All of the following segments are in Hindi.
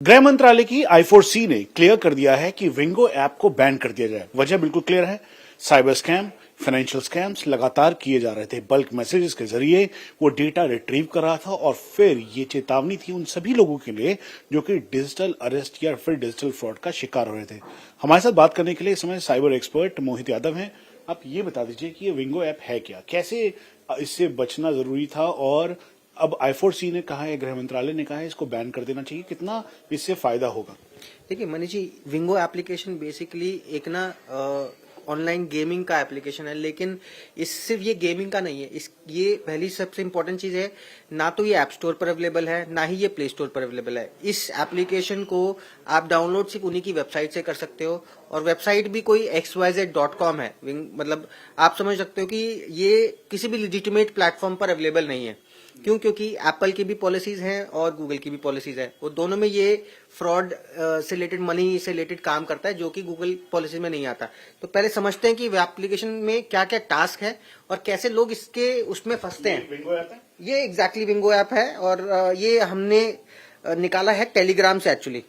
गृह मंत्रालय की I4C ने क्लियर कर दिया है कि विंगो ऐप को बैन कर दिया जाए। वजह बिल्कुल क्लियर है, साइबर स्कैम, फाइनेंशियल स्कैम्स लगातार किए जा रहे थे। बल्क मैसेजेस के जरिए वो डेटा रिट्रीव कर रहा था और फिर ये चेतावनी थी उन सभी लोगों के लिए जो कि डिजिटल अरेस्ट या फिर डिजिटल फ्रॉड का शिकार हो रहे थे। हमारे साथ बात करने के लिए इस समय साइबर एक्सपर्ट मोहित यादव हैं। आप ये बता दीजिए कि ये विंगो ऐप है क्या, कैसे इससे बचना जरूरी था और अब I4C ने कहा है, गृह मंत्रालय ने कहा है इसको बैन कर देना चाहिए, कितना इससे फायदा होगा? देखिए मनीष जी, विंगो एप्लीकेशन बेसिकली एक ना ऑनलाइन गेमिंग का एप्लीकेशन है, लेकिन इस सिर्फ ये गेमिंग का नहीं है। ये पहली सबसे इम्पोर्टेंट चीज है, ना तो ये ऐप स्टोर पर अवेलेबल है, ना ही ये प्ले स्टोर पर अवेलेबल है। इस एप्लीकेशन को आप डाउनलोड सिर्फ उन्हीं की वेबसाइट से कर सकते हो, और वेबसाइट भी कोई xyz.com है। मतलब आप समझ सकते हो कि ये किसी भी लेजिटिमेट प्लेटफॉर्म पर अवेलेबल नहीं है। क्यों? क्योंकि एप्पल की भी पॉलिसीज हैं और गूगल की भी पॉलिसीज हैं। वो दोनों में ये फ्रॉड से रिलेटेड, मनी से रिलेटेड काम करता है, जो कि गूगल पॉलिसी में नहीं आता। तो पहले समझते हैं कि एप्लीकेशन में क्या क्या टास्क है और कैसे लोग इसके उसमें फंसते हैं। विंगो ऐप है? ये एग्जैक्टली विंगो ऐप है, और ये हमने निकाला है टेलीग्राम से एक्चुअली।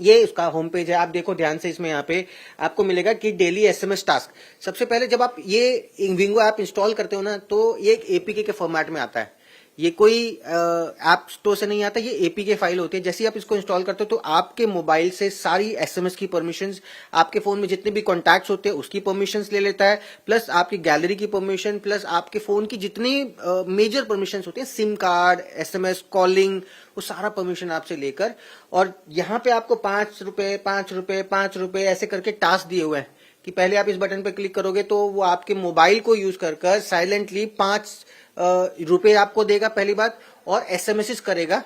ये उसका होम पेज है, आप देखो ध्यान से। इसमें यहाँ पे आपको मिलेगा कि डेली एसएमएस टास्क। सबसे पहले जब आप ये विंगो ऐप इंस्टॉल करते हो ना, तो ये एक एपीके के फॉर्मेट में आता है। ये कोई ऐप स्टोर से नहीं आता, ये एपीके फाइल होती है। जैसे ही आप इसको इंस्टॉल करते हो तो आपके मोबाइल से सारी एसएमएस की परमिशंस, आपके फोन में जितने भी कॉन्टैक्ट्स होते हैं उसकी परमिशंस ले लेता है, प्लस आपकी गैलरी की परमिशन, प्लस आपके फोन की जितनी मेजर परमिशंस होती है, सिम कार्ड, एसएमएस, कॉलिंग, वो सारा परमिशन आपसे लेकर, और यहाँ पे आपको 5 रुपए 5 रुपए 5 रुपए ऐसे करके टास्क दिए हुए हैं कि पहले आप इस बटन पर क्लिक करोगे तो वो आपके मोबाइल को यूज कर साइलेंटली 5 रुपए आपको देगा पहली बात, और एसएमएस करेगा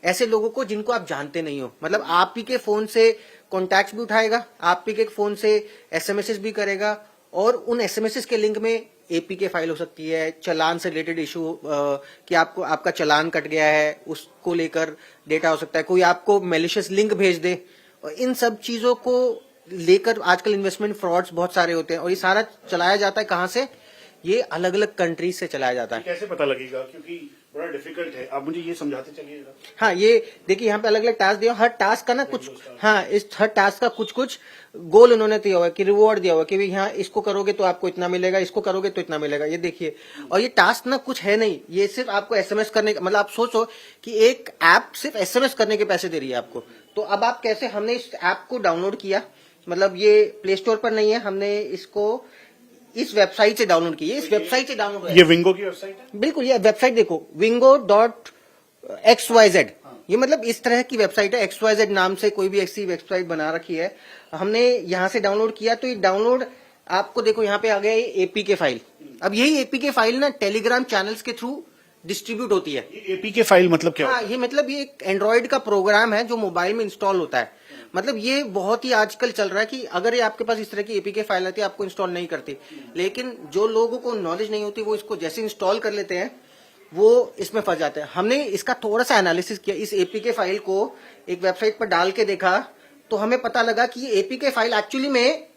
ऐसे लोगों को जिनको आप जानते नहीं हो। मतलब आप ही के फोन से कॉन्टैक्ट्स भी उठाएगा, आप ही के फोन से एसएमएस भी करेगा, और उन एसएमएस के लिंक में एपीके फाइल हो सकती है, चलान से रिलेटेड इशू कि आपका चलान कट गया है उसको लेकर डेटा हो सकता है, कोई आपको मैलिशियस लिंक भेज दे। और इन सब चीजों को लेकर आजकल इन्वेस्टमेंट फ्रॉड्स बहुत सारे होते हैं, और ये सारा चलाया जाता है कहां से? ये अलग अलग कंट्रीज से चलाया जाता है। कैसे पता लगेगा, क्योंकि बड़ा डिफिकल्ट है, आप मुझे ये समझाते चलिएगा। हाँ, ये देखिए यहाँ पे अलग अलग टास्क दिया, हर टास्क का ना कुछ, हाँ, इस हर टास्क का कुछ कुछ गोल उन्होंने दिया हुआ है कि रिवॉर्ड दिया हुआ है कि भाई यहाँ इसको करोगे तो आपको इतना मिलेगा, इसको करोगे तो इतना मिलेगा। ये देखिए, और ये टास्क ना कुछ है नहीं, ये सिर्फ आपको एसएमएस करने का, मतलब आप सोचो कि एक ऐप सिर्फ एसएमएस करने के पैसे दे रही है आपको। तो अब आप कैसे, हमने इस ऐप को डाउनलोड किया, मतलब ये प्ले स्टोर पर नहीं है, हमने इसको इस वेबसाइट से डाउनलोड की। इस वेबसाइट से डाउनलोड, ये विंगो की वेबसाइट है? बिल्कुल, ये वेबसाइट देखो, wingo.xyz। ये मतलब इस तरह की वेबसाइट है, XYZ नाम से कोई भी ऐसी वेबसाइट बना रखी है। हमने यहां से डाउनलोड किया, तो ये डाउनलोड आपको देखो यहाँ पे आ गया एपीके फाइल। अब यही एपीके फाइल ना टेलीग्राम चैनल्स के थ्रू डिस्ट्रीब्यूट होती है। एपीके फाइल मतलब क्या? हाँ, ये मतलब ये एक एंड्रॉइड का प्रोग्राम है जो मोबाइल में इंस्टॉल होता है। मतलब ये बहुत ही आजकल चल रहा है कि अगर ये आपके पास इस तरह की एपीके फाइल आती है, आपको इंस्टॉल नहीं करती, लेकिन जो लोगों को नॉलेज नहीं होती वो इसको जैसे इंस्टॉल कर लेते हैं, वो इसमें फंस जाते हैं। हमने इसका थोड़ा सा एनालिसिस किया, इस एपीके फाइल को एक वेबसाइट पर डाल के देखा, तो हमें पता लगा कि ये एपीके फाइल एक्चुअली में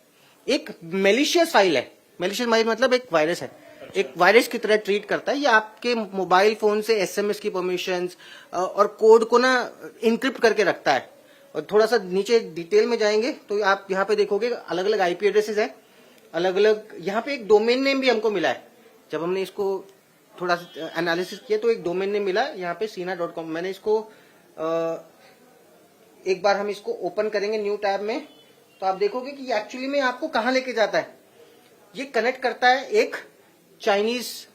एक मैलिशियस फाइल है। मैलिशियस मतलब एक वायरस है, एक वायरस की तरह ट्रीट करता है। ये आपके मोबाइल फोन से एसएमएस की परमिशंस और कोड को ना इनक्रिप्ट करके रखता है। और थोड़ा सा नीचे डिटेल में जाएंगे तो आप यहाँ पे देखोगे अलग अलग आईपी एड्रेसेस है, अलग अलग, यहाँ पे एक डोमेन नेम भी हमको मिला है। जब हमने इसको थोड़ा सा एनालिसिस किया तो एक डोमेन नेम मिला यहाँ पे sina.com। मैंने इसको एक बार हम इसको ओपन करेंगे न्यू टैब में, तो आप देखोगे कि एक्चुअली में आपको कहाँ लेके जाता है। ये कनेक्ट करता है एक चाइनीज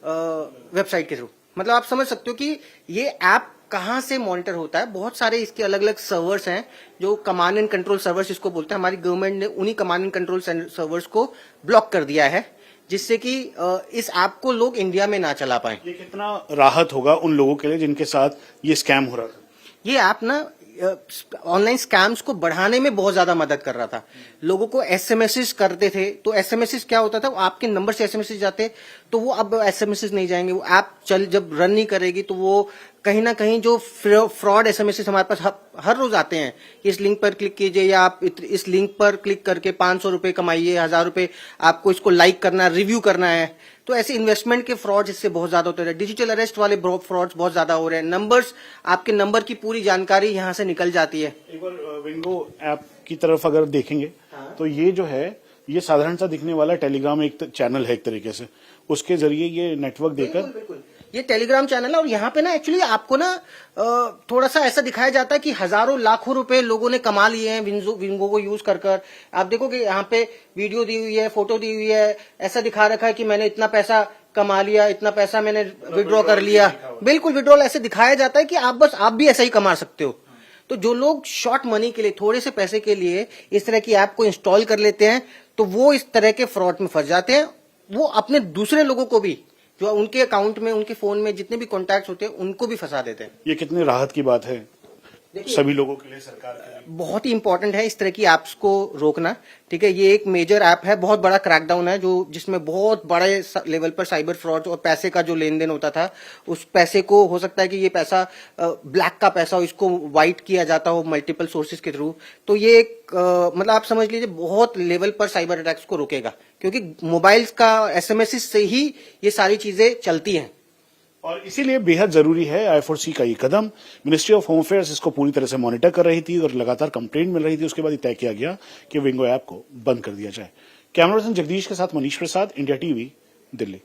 वेबसाइट के थ्रू। मतलब आप समझ सकते हो कि ये ऐप कहां से मॉनिटर होता है। बहुत सारे इसके अलग अलग सर्वर्स हैं जो कमांड एंड कंट्रोल सर्वर्स इसको बोलते हैं। हमारी गवर्नमेंट ने उन्हीं कमांड एंड कंट्रोल सर्वर्स को ब्लॉक कर दिया है, जिससे कि इस ऐप को लोग इंडिया में ना चला पाए। ये कितना राहत होगा उन लोगों के लिए जिनके साथ ये स्कैम हो रहा था? ये ऐप ना ऑनलाइन स्कैम्स को बढ़ाने में बहुत ज्यादा मदद कर रहा था। लोगों को एसएमएस करते थे, तो एसएमएस क्या होता था, वो आपके नंबर से एसएमएस जाते, तो वो अब एसएमएस नहीं जाएंगे। वो ऐप जब रन नहीं करेगी तो वो कहीं ना कहीं जो फ्रॉड एसएमएस हमारे पास हर रोज आते हैं कि इस लिंक पर क्लिक कीजिए या आप इस लिंक पर क्लिक करके 500 रुपए कमाइए, 1000 रुपए आपको इसको लाइक करना, रिव्यू करना है। तो ऐसे इन्वेस्टमेंट के फ्रॉड इससे बहुत ज्यादा होते हैं। डिजिटल अरेस्ट वाले फ्रॉड्स बहुत ज्यादा हो रहे हैं। नंबर्स, आपके नंबर की पूरी जानकारी यहां से निकल जाती है। एक बार विंगो ऐप की तरफ अगर देखेंगे तो ये जो है ये साधारण सा दिखने वाला टेलीग्राम एक चैनल है एक तरीके से, उसके जरिए ये नेटवर्क देकर बिल्कुल ये टेलीग्राम चैनल है और यहाँ पे ना एक्चुअली आपको ना थोड़ा सा ऐसा दिखाया जाता है कि हजारों लाखों रुपए लोगों ने कमा लिए हैं विंगो को यूज कर। आप देखो कि यहाँ पे वीडियो दी हुई है, फोटो दी हुई है, ऐसा दिखा रखा है कि मैंने इतना पैसा कमा लिया, इतना पैसा मैंने विड्रॉ कर लिया। बिल्कुल विड्रॉल ऐसे दिखाया जाता है कि आप भी ऐसा ही कमा सकते हो। तो जो लोग शॉर्ट मनी के लिए, थोड़े से पैसे के लिए इस तरह की ऐप को इंस्टॉल कर लेते हैं तो वो इस तरह के फ्रॉड में फंस जाते हैं। वो अपने दूसरे लोगों को भी, जो उनके अकाउंट में, उनके फोन में जितने भी कॉन्टैक्ट होते हैं, उनको भी फंसा देते हैं। ये कितनी राहत की बात है सभी लोगों के लिए, सरकार के लिए। बहुत ही इंपॉर्टेंट है इस तरह की ऐप्स को रोकना। ठीक है, ये एक मेजर ऐप है, बहुत बड़ा क्रैकडाउन है जो जिसमें बहुत बड़े लेवल पर साइबर फ्रॉड और पैसे का जो लेन देन होता था, उस पैसे को, हो सकता है कि ये पैसा ब्लैक का पैसा हो, इसको व्हाइट किया जाता हो मल्टीपल सोर्सेज के थ्रू। तो ये एक मतलब आप समझ लीजिए बहुत लेवल पर साइबर अटैक्स को रोकेगा, क्योंकि मोबाइल्स का एसएमएस से ही ये सारी चीजें चलती हैं। और इसीलिए बेहद जरूरी है I4C का ये कदम। मिनिस्ट्री ऑफ होम अफेयर्स इसको पूरी तरह से मॉनिटर कर रही थी और लगातार कंप्लेंट मिल रही थी। उसके बाद ये तय किया गया कि विंगो ऐप को बंद कर दिया जाए। कैमरा पर्सन जगदीश के साथ मनीष प्रसाद, इंडिया टीवी, दिल्ली।